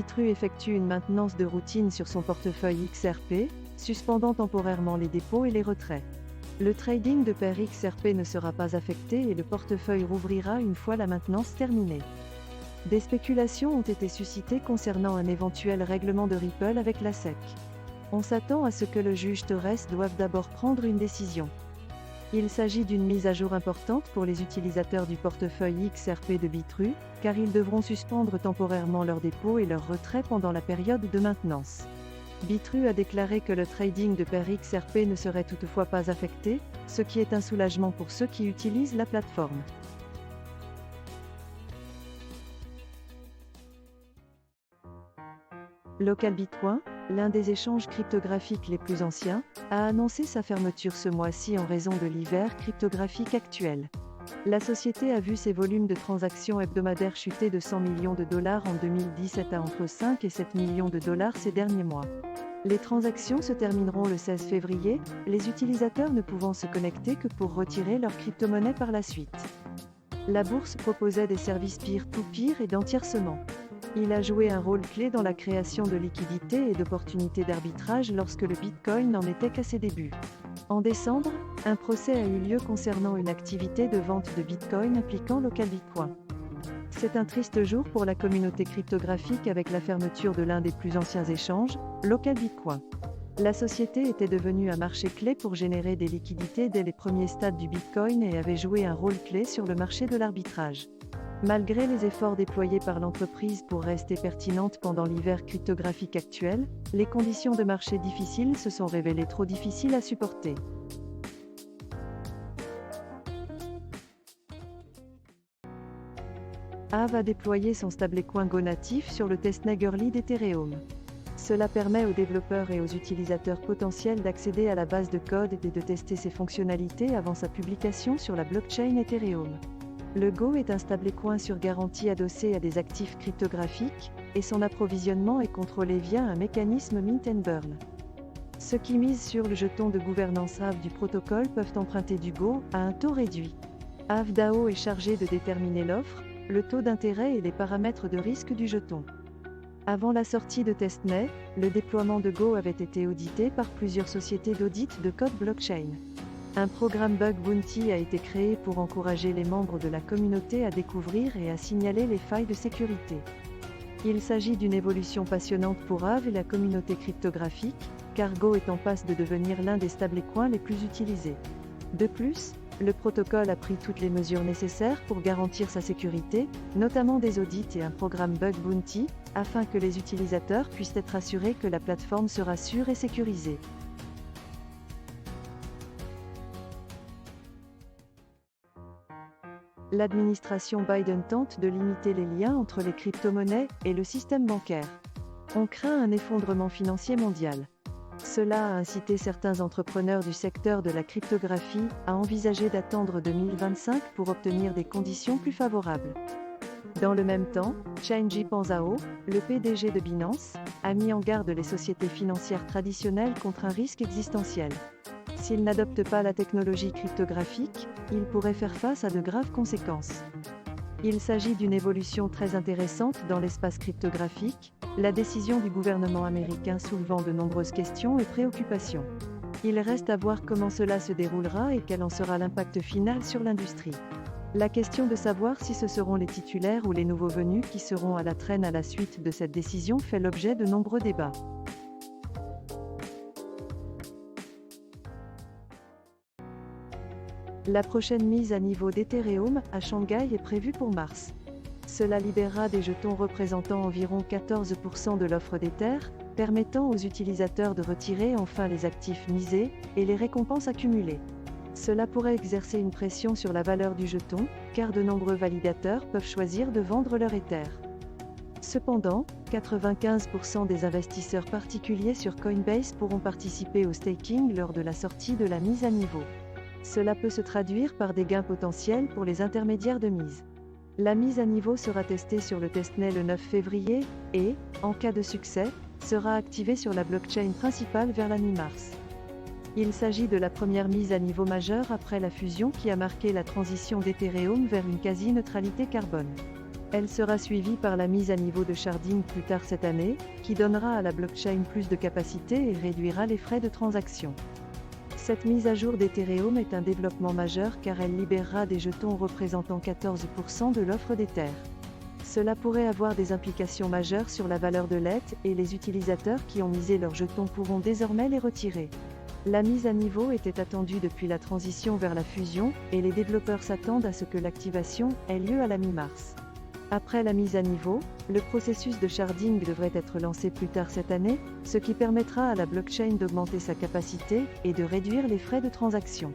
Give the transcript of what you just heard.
Bitrue effectue une maintenance de routine sur son portefeuille XRP, suspendant temporairement les dépôts et les retraits. Le trading de paires XRP ne sera pas affecté et le portefeuille rouvrira une fois la maintenance terminée. Des spéculations ont été suscitées concernant un éventuel règlement de Ripple avec la SEC. On s'attend à ce que le juge Torres doive d'abord prendre une décision. Il s'agit d'une mise à jour importante pour les utilisateurs du portefeuille XRP de Bitrue, car ils devront suspendre temporairement leurs dépôts et leurs retraits pendant la période de maintenance. Bitrue a déclaré que le trading de paires XRP ne serait toutefois pas affecté, ce qui est un soulagement pour ceux qui utilisent la plateforme. LocalBitcoin, l'un des échanges cryptographiques les plus anciens, a annoncé sa fermeture ce mois-ci en raison de l'hiver cryptographique actuel. La société a vu ses volumes de transactions hebdomadaires chuter de 100 millions de dollars en 2017 à entre 5 et 7 millions de dollars ces derniers mois. Les transactions se termineront le 16 février, les utilisateurs ne pouvant se connecter que pour retirer leur crypto-monnaie par la suite. La bourse proposait des services peer-to-peer et d'entiercement. Il a joué un rôle clé dans la création de liquidités et d'opportunités d'arbitrage lorsque le Bitcoin n'en était qu'à ses débuts. En décembre, un procès a eu lieu concernant une activité de vente de Bitcoin impliquant LocalBitcoin. C'est un triste jour pour la communauté cryptographique avec la fermeture de l'un des plus anciens échanges, LocalBitcoin. La société était devenue un marché clé pour générer des liquidités dès les premiers stades du Bitcoin et avait joué un rôle clé sur le marché de l'arbitrage. Malgré les efforts déployés par l'entreprise pour rester pertinente pendant l'hiver cryptographique actuel, les conditions de marché difficiles se sont révélées trop difficiles à supporter. Aave a déployé son stablecoin Go natif sur le testnet Early d'Ethereum. Cela permet aux développeurs et aux utilisateurs potentiels d'accéder à la base de code et de tester ses fonctionnalités avant sa publication sur la blockchain Ethereum. Le Go est un stablecoin sur garantie adossé à des actifs cryptographiques, et son approvisionnement est contrôlé via un mécanisme mint and burn. Ceux qui misent sur le jeton de gouvernance Aave du protocole peuvent emprunter du Go à un taux réduit. Aave DAO est chargé de déterminer l'offre, le taux d'intérêt et les paramètres de risque du jeton. Avant la sortie de testnet, le déploiement de Go avait été audité par plusieurs sociétés d'audit de code blockchain. Un programme Bug Bounty a été créé pour encourager les membres de la communauté à découvrir et à signaler les failles de sécurité. Il s'agit d'une évolution passionnante pour Aave et la communauté cryptographique, car Go est en passe de devenir l'un des stablecoins les plus utilisés. De plus, le protocole a pris toutes les mesures nécessaires pour garantir sa sécurité, notamment des audits et un programme Bug Bounty, afin que les utilisateurs puissent être assurés que la plateforme sera sûre et sécurisée. L'administration Biden tente de limiter les liens entre les crypto-monnaies et le système bancaire. On craint un effondrement financier mondial. Cela a incité certains entrepreneurs du secteur de la cryptographie à envisager d'attendre 2025 pour obtenir des conditions plus favorables. Dans le même temps, Changji Panzhao, le PDG de Binance, a mis en garde les sociétés financières traditionnelles contre un risque existentiel. S'ils n'adoptent pas la technologie cryptographique, ils pourraient faire face à de graves conséquences. Il s'agit d'une évolution très intéressante dans l'espace cryptographique, la décision du gouvernement américain soulevant de nombreuses questions et préoccupations. Il reste à voir comment cela se déroulera et quel en sera l'impact final sur l'industrie. La question de savoir si ce seront les titulaires ou les nouveaux venus qui seront à la traîne à la suite de cette décision fait l'objet de nombreux débats. La prochaine mise à niveau d'Ethereum à Shanghai est prévue pour mars. Cela libérera des jetons représentant environ 14% de l'offre d'Ether, permettant aux utilisateurs de retirer enfin les actifs misés et les récompenses accumulées. Cela pourrait exercer une pression sur la valeur du jeton, car de nombreux validateurs peuvent choisir de vendre leur Ether. Cependant, 95% des investisseurs particuliers sur Coinbase pourront participer au staking lors de la sortie de la mise à niveau. Cela peut se traduire par des gains potentiels pour les intermédiaires de mise. La mise à niveau sera testée sur le testnet le 9 février et, en cas de succès, sera activée sur la blockchain principale vers la mi-mars. Il s'agit de la première mise à niveau majeure après la fusion qui a marqué la transition d'Ethereum vers une quasi-neutralité carbone. Elle sera suivie par la mise à niveau de sharding plus tard cette année, qui donnera à la blockchain plus de capacité et réduira les frais de transaction. Cette mise à jour d'Ethereum est un développement majeur car elle libérera des jetons représentant 14% de l'offre d'Ether. Cela pourrait avoir des implications majeures sur la valeur de l'ETH et les utilisateurs qui ont misé leurs jetons pourront désormais les retirer. La mise à niveau était attendue depuis la transition vers la fusion, et les développeurs s'attendent à ce que l'activation ait lieu à la mi-mars. Après la mise à niveau, le processus de sharding devrait être lancé plus tard cette année, ce qui permettra à la blockchain d'augmenter sa capacité et de réduire les frais de transaction.